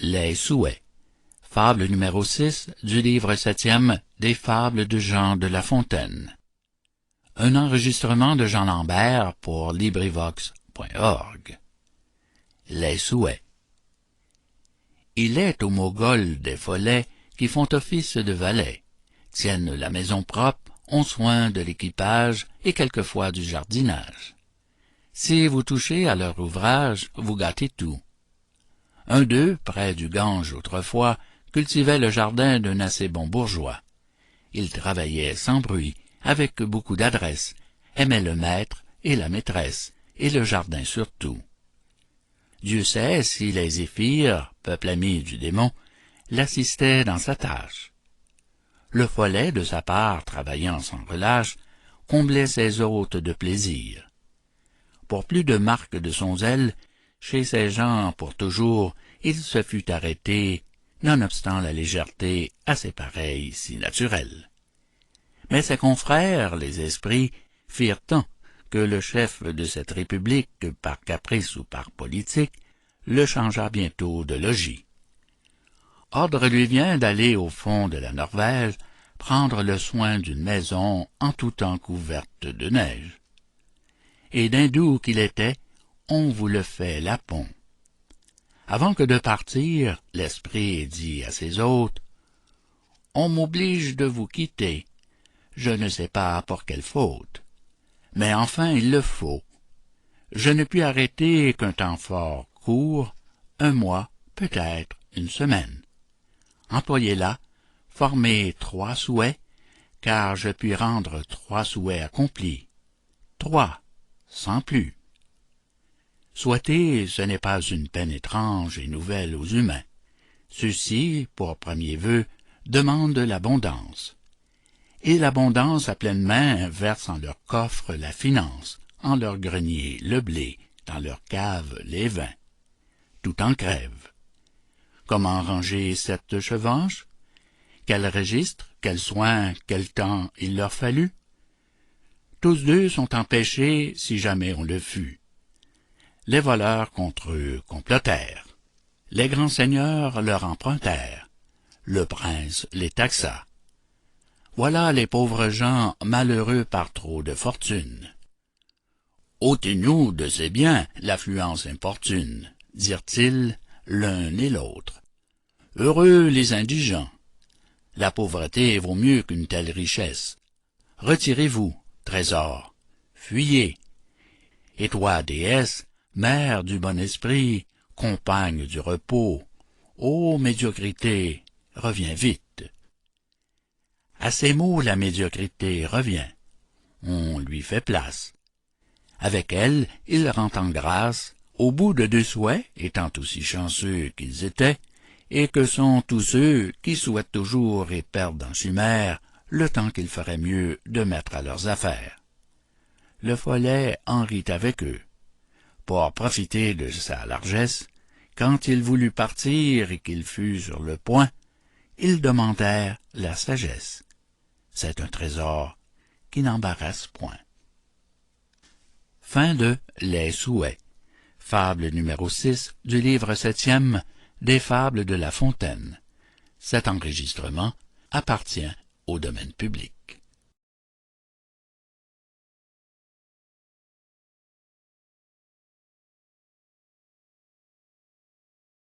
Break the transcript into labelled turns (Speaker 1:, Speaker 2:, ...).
Speaker 1: Les Souhaits. Fable numéro 6 du livre 7e des Fables de Jean de La Fontaine. Un enregistrement de Jean Lambert pour LibriVox.org. Les Souhaits. Il est aux Mogols des follets qui font office de valets, tiennent la maison propre, ont soin de l'équipage et quelquefois du jardinage. Si vous touchez à leur ouvrage, vous gâtez tout. Un d'eux, près du Gange autrefois, cultivait le jardin d'un assez bon bourgeois. Il travaillait sans bruit, avec beaucoup d'adresse, aimait le maître et la maîtresse, et le jardin surtout. Dieu sait si les zéphyrs, peuple ami du démon, l'assistaient dans sa tâche. Le follet, de sa part, travaillant sans relâche, comblait ses hôtes de plaisir. Pour plus de marques de son zèle, chez ces gens pour toujours, il se fut arrêté, nonobstant la légèreté assez pareille si naturelle. Mais ses confrères, les esprits, firent tant que le chef de cette république, par caprice ou par politique, le changea bientôt de logis. Ordre lui vient d'aller au fond de la Norvège, prendre le soin d'une maison en tout temps couverte de neige. Et d'hindou qu'il était, on vous le fait lapon. Avant que de partir, l'esprit dit à ses hôtes, « On m'oblige de vous quitter, je ne sais pas pour quelle faute, mais enfin il le faut. Je ne puis arrêter qu'un temps fort court, 1 mois, peut-être 1 semaine. Employez-la, formez 3 souhaits, car je puis rendre 3 souhaits accomplis. 3, sans plus. Souhaiter, ce n'est pas une peine étrange et nouvelle aux humains. Ceux-ci, pour premier vœu, demandent l'abondance. Et l'abondance à pleine main verse en leur coffre la finance, en leur grenier le blé, dans leur cave les vins. Tout en crève. Comment ranger cette chevanche? Quel registre, quel soin, quel temps il leur fallut? Tous deux sont empêchés si jamais on le fut. Les voleurs contre eux complotèrent. Les grands seigneurs leur empruntèrent. Le prince les taxa. Voilà les pauvres gens malheureux par trop de fortune. Ôtez-nous de ces biens l'affluence importune, dirent-ils l'un et l'autre. Heureux les indigents. La pauvreté vaut mieux qu'une telle richesse. Retirez-vous, trésor, fuyez. Et toi, déesse, mère du bon esprit, compagne du repos, ô médiocrité, reviens vite. À ces mots, la médiocrité revient. On lui fait place. Avec elle, il rend en grâce, au bout de 2 souhaits, étant aussi chanceux qu'ils étaient, et que sont tous ceux qui souhaitent toujours et perdent en chimère le temps qu'il ferait mieux de mettre à leurs affaires. Le follet en rit avec eux. Pour profiter de sa largesse, quand il voulut partir et qu'il fut sur le point, ils demandèrent la sagesse. C'est un trésor qui n'embarrasse point. Fin de Les Souhaits. Fable numéro 6 du livre 7e des Fables de La Fontaine. Cet enregistrement appartient au domaine public.